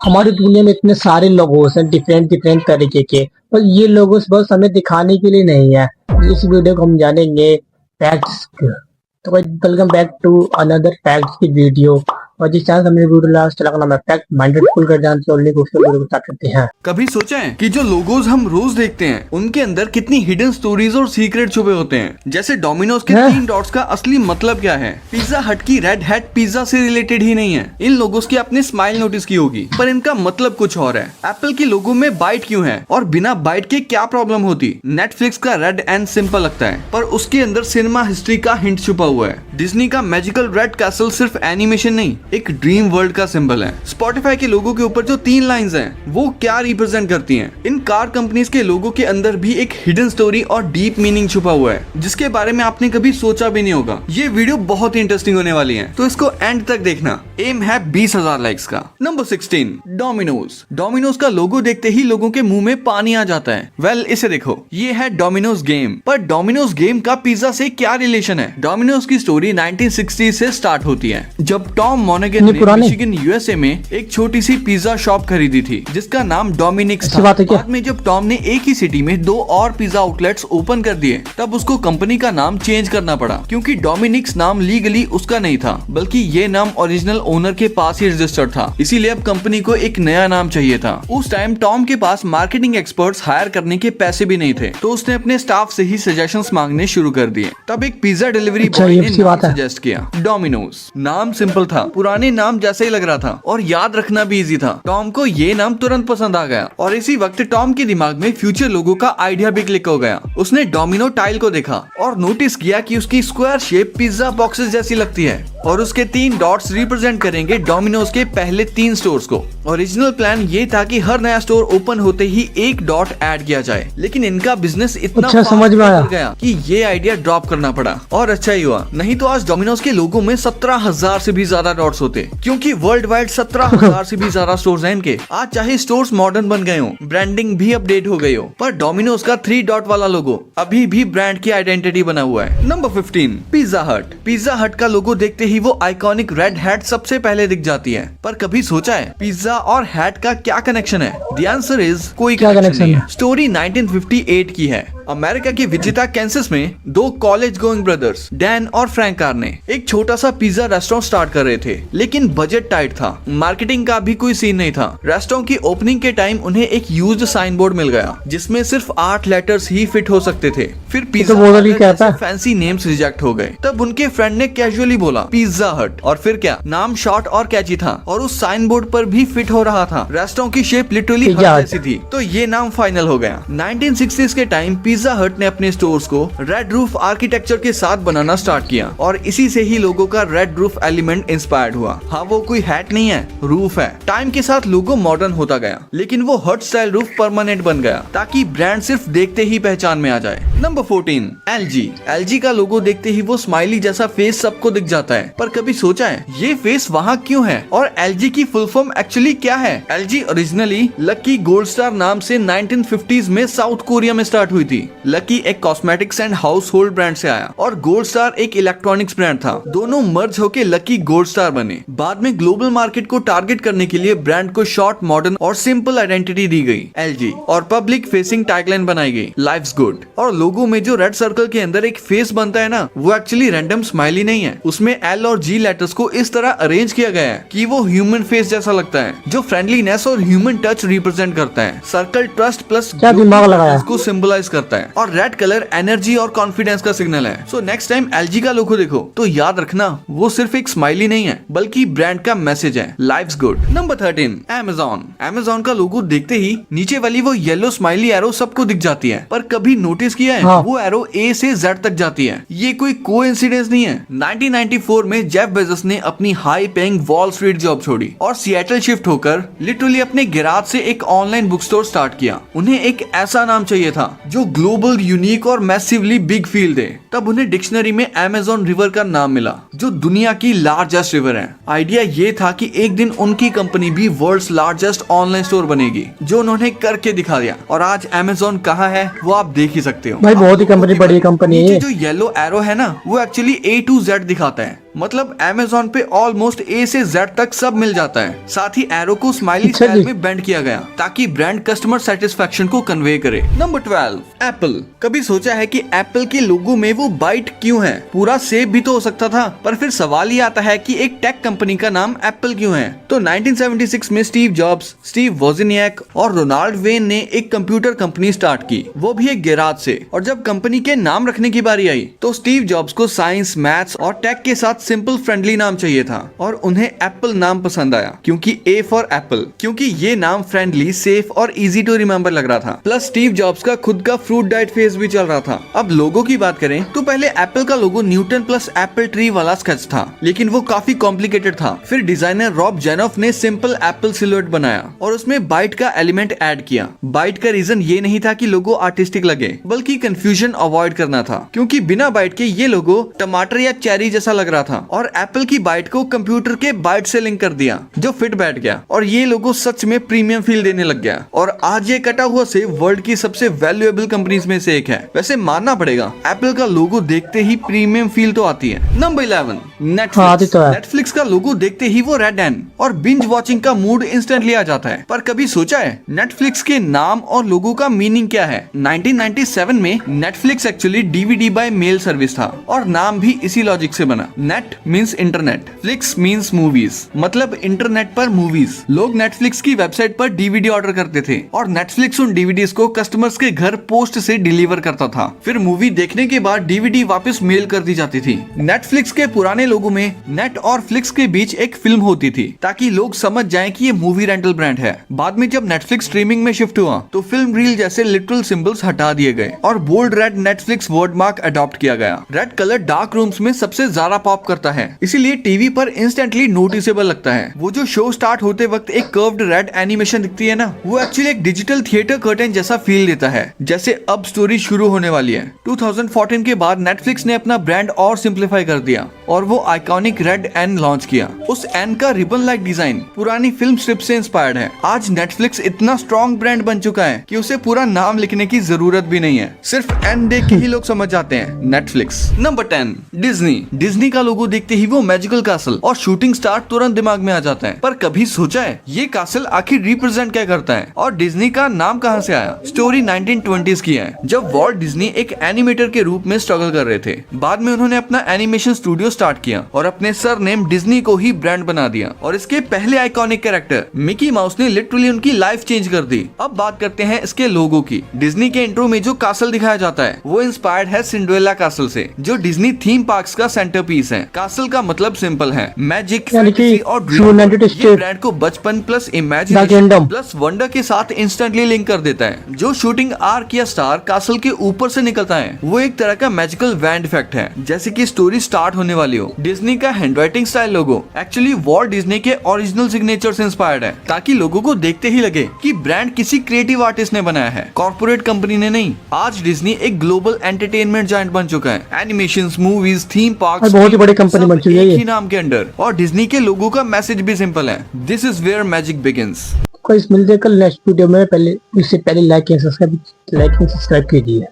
हमारी दुनिया में इतने सारे लोगोस हैं, डिफरेंट डिफरेंट तरीके के, और ये लोगोस बस हमें दिखाने के लिए नहीं है। इस वीडियो को हम जानेंगे फैक्ट्स। तो welcome back to another facts की वीडियो। और जिस चैनल हमने वीडियो लास्ट लगा मैं फैक्ट माइंडेड फुल कर जान से वीडियो को स्टार्ट करते हैं। कभी सोचा है कि जो लोगोज हम रोज देखते हैं उनके अंदर कितनी हिडन स्टोरीज और सीक्रेट छुपे होते हैं। जैसे डोमिनोज के 3 डॉट्स का असली मतलब क्या है। पिज्जा हट की रेड हैट पिज्जा से रिलेटेड ही नहीं है। इन लोगों की अपनी स्माइल नोटिस की होगी, पर इनका मतलब कुछ और है। एप्पल के लोगो में बाइट क्यों है और बिना बाइट के क्या प्रॉब्लम होती। नेटफ्लिक्स का रेड एंड सिंपल लगता है, पर उसके अंदर सिनेमा हिस्ट्री का हिंट छुपा हुआ है। डिज्नी का मैजिकल रेड कैसल सिर्फ एनिमेशन नहीं, एक ड्रीम वर्ल्ड का सिंबल है। स्पॉटिफाई के लोगो के ऊपर जो 3 लाइंस हैं, वो क्या रिप्रेजेंट करती हैं। इन कार कंपनीज के लोगो के अंदर भी एक हिडन स्टोरी और डीप मीनिंग छुपा हुआ है, जिसके बारे में आपने कभी सोचा भी नहीं होगा। ये वीडियो बहुत ही इंटरेस्टिंग होने वाली है, तो इसको एंड तक देखना। एम है 20,000 लाइक्स का। Number 16 Domino's. डोमिनोज का लोगो देखते ही लोगों के मुंह में पानी आ जाता है। वेल, इसे देखो, ये है डोमिनोज गेम। पर डोमिनोज गेम का पिज्जा से क्या रिलेशन है। डोमिनोज की स्टोरी 1960 से स्टार्ट होती है, जब टॉम मोनेगन ने मिशिगन यूएसए में एक छोटी सी पिज्जा शॉप खरीदी थी, जिसका नाम डोमिनिक्स था। बाद में जब टॉम ने एक ही सिटी में 2 और पिज्जा आउटलेट्स ओपन कर दिए, तब उसको कंपनी का नाम चेंज करना पड़ा, क्योंकि डोमिनिक्स नाम लीगली उसका नहीं था, बल्कि ये नाम ओरिजिनल ओनर के पास ही रजिस्टर्ड था। इसीलिए अब कंपनी को एक नया नाम चाहिए था। उस टाइम टॉम के पास मार्केटिंग एक्सपर्ट्स हायर करने के पैसे भी नहीं थे, तो उसने अपने स्टाफ से ही सजेशंस मांगने शुरू कर दिए। तब एक पिज्जा डिलीवरी बॉय ने नाम सजेस्ट किया, डोमिनोज। नाम सिंपल था, पुराने नाम जैसे ही लग रहा था, और याद रखना भी इजी था। टॉम को ये नाम तुरंत पसंद आ गया, और इसी वक्त टॉम के दिमाग में फ्यूचर लोगो का आइडिया भी क्लिक हो गया। उसने डोमिनो टाइल को देखा और नोटिस किया कि उसकी स्क्वायर शेप पिज्जा बॉक्सेस जैसी लगती है, और उसके 3 डॉट्स रिप्रेजेंट करेंगे डोमिनोज के पहले 3 स्टोर्स को। ओरिजिनल प्लान ये था कि हर नया स्टोर ओपन होते ही 1 डॉट ऐड किया जाए, लेकिन इनका बिजनेस इतना समझ में आया गया कि ये आइडिया ड्रॉप करना पड़ा। और अच्छा ही हुआ, नहीं तो आज डोमिनोज के लोगो में 17,000 से भी ज्यादा डॉट्स होते, क्योंकि वर्ल्ड वाइड 17,000 से भी ज्यादा स्टोर्स हैं इनके। आज चाहे स्टोर्स मॉडर्न बन गए हो, ब्रांडिंग भी अपडेट हो गई हो, पर डोमिनोज का 3 डॉट वाला लोगो अभी भी ब्रांड की आइडेंटिटी बना हुआ है। नंबर 15 पिज्जा हट। पिज्जा हट का लोगो देखते ही वो आइकॉनिक रेड हैट सबसे पहले दिख जाती है। पर कभी सोचा है पिज्जा और हैट का क्या कनेक्शन है? द आंसर इज कोई कनेक्शन नहीं है। स्टोरी 1958 की है। अमेरिका के विचिता कैंसस में 2 कॉलेज गोइंग ब्रदर्स डैन और फ्रैंक कार ने एक छोटा सा पिज्जा रेस्टोरेंट स्टार्ट कर रहे थे, लेकिन बजट टाइट था, मार्केटिंग का भी कोई सीन नहीं था। रेस्टोरेंट की ओपनिंग के टाइम उन्हें एक यूज्ड साइन बोर्ड मिल गया, जिसमें सिर्फ 8 लेटर्स ही फिट हो सकते थे। फिर पिज्जा फैंसी नेम्स रिजेक्ट हो गए। तब उनके फ्रेंड ने कैजुअली बोला पिज्जा हट, और फिर क्या, नाम शॉर्ट और कैची था, और उस साइन बोर्ड पर भी फिट हो रहा था। रेस्टोरेंट की शेप लिटरली हट जैसी थी, तो ये नाम फाइनल हो गया। 1960s के टाइम पिज्जा हट ने अपने स्टोर्स को रेड रूफ आर्किटेक्चर के साथ बनाना स्टार्ट किया, और इसी से ही लोगो का रेड रूफ एलिमेंट इंस्पायर्ड हुआ। हाँ, वो कोई हैट नहीं है, रूफ है। टाइम के साथ लोगो मॉडर्न होता गया, लेकिन वो हट स्टाइल रूफ परमानेंट बन गया, ताकि ब्रांड सिर्फ देखते ही पहचान में आ जाए। Number 14 LG. एलजी का लोगो देखते ही वो स्माइली जैसा फेस सबको दिख जाता है, पर कभी सोचा है ये फेस वहाँ क्यों है, और एलजी की फुल फॉर्म एक्चुअली क्या है? LG originally lucky gold star नाम से 1950s में साउथ कोरिया में स्टार्ट हुई थी। लकी एक cosmetics and house hold brand से आया, और गोल्ड स्टार एक इलेक्ट्रॉनिक्स ब्रांड था। दोनों मर्ज होके लकी गोल्ड स्टार बने। बाद में ग्लोबल मार्केट को टारगेट करने के लिए ब्रांड को शॉर्ट, मॉडर्न और सिंपल आइडेंटिटी दी गई एलजी, और पब्लिक फेसिंग टैगलाइन बनाई गई लाइफ्स गुड। और लोगो में जो रेड सर्कल के अंदर एक फेस बनता है ना, वो एक्चुअली रैंडम स्माइली नहीं है। उसमें एल और जी लेटर्स को इस तरह अरेंज किया गया है कि वो ह्यूमन फेस जैसा लगता है, जो फ्रेंडलीनेस और ह्यूमन टच रिप्रेजेंट करता है। सर्कल ट्रस्ट प्लस को सिंबलाइज करता है, और रेड कलर एनर्जी और कॉन्फिडेंस का सिग्नल है। सो नेक्स्ट टाइम एलजी का लोगो देखो तो याद रखना, वो सिर्फ एक स्माइली नहीं है, बल्कि ब्रांड का मैसेज है, lives good. Number 13 Amazon. Amazon का लोगो देखते ही नीचे वाली वो येलो स्माइली एरो सबको दिख जाती है, पर कभी नोटिस किया है वो एरो ए से जेड तक जाती है। ये कोई कोइंसिडेंस नहीं है। 1994 में जेफ बेजोस ने अपनी high paying wall street job छोड़ी और सिएटल शिफ्ट होकर लिटरली अपने गैराज से एक ऑनलाइन बुक स्टोर स्टार्ट किया। उन्हें एक ऐसा नाम चाहिए था जो ग्लोबल, यूनिक और मैसिवली बिग फील दे। तब उन्हें डिक्शनरी में अमेज़न रिवर का नाम मिला, जो दुनिया की लार्जेस्ट रिवर है। आइडिया ये था कि एक दिन उनकी कंपनी भी वर्ल्ड्स लार्जेस्ट ऑनलाइन स्टोर बनेगी, जो उन्होंने करके दिखा दिया। और आज अमेज़न कहाँ है वो आप देख ही सकते हो। भाई बहुत ही कंपनी, बड़ी कंपनी है। जो येलो एरो है ना, वो एक्चुअली A to Z दिखाता है। मतलब अमेज़न पे ऑलमोस्ट ए से जेड तक सब मिल जाता है। साथ ही एरो को स्माइली अच्छा स्टाइल जी। में बेंड किया गया ताकि ब्रांड कस्टमर सेटिस्फेक्शन को कन्वे करे। Number 12, Apple. कभी सोचा है कि एप्पल के लोगो में वो बाइट क्यों है? पूरा सेब भी तो हो सकता था, पर फिर सवाल ये आता है कि एक टेक कंपनी का नाम एप्पल क्यों है? तो 1976 में स्टीव जॉब्स, स्टीव वोजिनियाक और रोनाल्ड वेन ने एक कंप्यूटर कंपनी स्टार्ट की, वो भी एक गैराज से। और जब कंपनी के नाम रखने की बारी आई तो स्टीव जॉब्स को साइंस, मैथ्स और टेक के साथ सिंपल फ्रेंडली नाम चाहिए था और उन्हें एप्पल नाम पसंद आया क्योंकि ए फॉर एप्पल, क्योंकि ये नाम फ्रेंडली, सेफ और इजी टू रिमेम्बर लग रहा था। प्लस स्टीव जॉब्स का खुद का फ्रूट डाइट फेज भी चल रहा था। अब लोगो की बात करें तो पहले एप्पल का लोगो न्यूटन प्लस एप्पल ट्री वाला स्केच था, लेकिन वो काफी कॉम्प्लिकेटेड था। फिर डिजाइनर रॉब जेनॉफ ने सिंपल एप्पल सिलुएट बनाया और उसमें बाइट का एलिमेंट ऐड किया। बाइट का रीजन ये नहीं था कि लोगो आर्टिस्टिक लगे, बल्कि कंफ्यूजन अवॉइड करना था, क्योंकि बिना बाइट के ये लोगो टमाटर या चेरी जैसा लग रहा था और एप्पल की बाइट को कंप्यूटर के बाइट से लिंक कर दिया जो फिट बैठ गया और ये लोगो सच में प्रीमियम फील देने लग गया। और आज ये कटा हुआ से वर्ल्ड की सबसे वैल्यूएबल कंपनीज में से एक है। वैसे मानना पड़ेगा एप्पल का लोगो देखते ही प्रीमियम फील तो आती है। Number 11, Netflix. नेटफ्लिक्स का लोगो देखते ही वो रेड एंड और बिंज वॉचिंग का मूड इंस्टेंटली आ जाता है। पर कभी सोचा है नेटफ्लिक्स के नाम और लोगो का मीनिंग क्या है? 1997 में Netflix actually DVD by mail service था और नाम भी इसी लॉजिक से बना। Net means internet, flix means movies, मतलब इंटरनेट पर मूवीज। लोग नेटफ्लिक्स की वेबसाइट पर डीवीडी ऑर्डर करते थे और नेटफ्लिक्स उन डीवीडीज को कस्टमर्स के घर पोस्ट से डिलीवर करता था। फिर मूवी देखने के बाद डीवीडी वापस मेल कर दी जाती थी। नेटफ्लिक्स के पुराने लोगो में नेट और फ्लिक्स के बीच एक फिल्म होती थी ताकि लोग समझ जाएं कि ये मूवी रेंटल ब्रांड है। बाद में जब नेटफ्लिक्स स्ट्रीमिंग में शिफ्ट हुआ तो फिल्म रील जैसे लिटरल सिंबल्स हटा दिए गए और bold red Netflix word mark adopt किया गया। रेड कलर डार्क रूम्स में सबसे ज्यादा पॉप करता है, इसीलिए टीवी पर इंस्टेंटली नोटिसेबल लगता है। वो जो शो स्टार्ट होते वक्त एक कर्व्ड रेड एनिमेशन दिखती है ना, वो एक्चुअली एक डिजिटल थिएटर कर्टेन जैसा फील देता है, जैसे अब स्टोरी शुरू होने वाली है। 2014 के बाद नेटफ्लिक्स ने अपना ब्रांड और सिंप्लीफाई कर दिया और वो आइकॉनिक रेड एन लॉन्च किया। उस एन का रिबन लाइक डिजाइन पुरानी फिल्म स्ट्रिप से इंस्पायर्ड है। आज नेटफ्लिक्स इतना स्ट्रॉन्ग ब्रांड बन चुका है कि उसे पूरा नाम लिखने की जरूरत भी नहीं है, सिर्फ एन देख के ही लोग समझ जाते हैं, नेटफ्लिक्स। Number 10, Disney. डिज्नी का लोगो देखते ही वो मैजिकल कासल और शूटिंग स्टार तुरंत दिमाग में आ जाता है। पर कभी सोचा है ये कासल आखिर रिप्रेजेंट क्या करता है और डिज्नी का नाम कहां से आया? स्टोरी 1920s की है, जब वॉल्ट डिज्नी एक एनिमेटर के रूप में स्ट्रगल कर रहे थे। बाद में उन्होंने अपना एनिमेशन स्टूडियो स्टार्ट किया और अपने सर नेम डिज्नी को ही ब्रांड बना दिया और इसके पहले आइकॉनिक कैरेक्टर मिकी माउस ने लिटरली उनकी लाइफ चेंज कर दी। अब बात करते हैं इसके लोगो की। डिज्नी के इंट्रो में जो कासल दिखाया जाता है वो इंस्पायर्ड है सिंड्रेला कासल से, जो डिज्नी थीम पार्क्स का सेंटर पीस है। कासल का मतलब सिंपल है, मैजिक, फैंटेसी और ड्रीम। ये ब्रांड को बचपन प्लस इमेजिनेशन प्लस वंडर के साथ इंस्टेंटली लिंक कर देता है। जो शूटिंग आर्क या स्टार कासल के ऊपर से निकलता है वो एक तरह का मैजिकल वैंड इफेक्ट है, जैसे कि स्टोरी स्टार्ट होने वाली हो। डिज्नी का हैंडराइटिंग स्टाइल लोगो एक्चुअली वॉल्ट डिज्नी के ओरिजिनल सिग्नेचर से इंस्पायर्ड है, ताकि लोगों को देखते ही लगे कि ब्रांड किसी क्रिएटिव आर्टिस्ट ने बनाया है, कॉर्पोरेट कंपनी ने नहीं। आज डिज्नी एक ग्लोबल एंटरटेनमेंट जायंट बन चुका है। एनिमेशंस, मूवीज, थीम पार्क्स, बहुत ही बड़ी कंपनी बन चुकी है एक ही नाम के अंडर। और डिज्नी के लोगो का मैसेज भी सिंपल है, this is where magic begins. मिलते हैं कल नेक्स्ट वीडियो में। पहले इससे पहले लाइक एंड सब्सक्राइब कीजिए।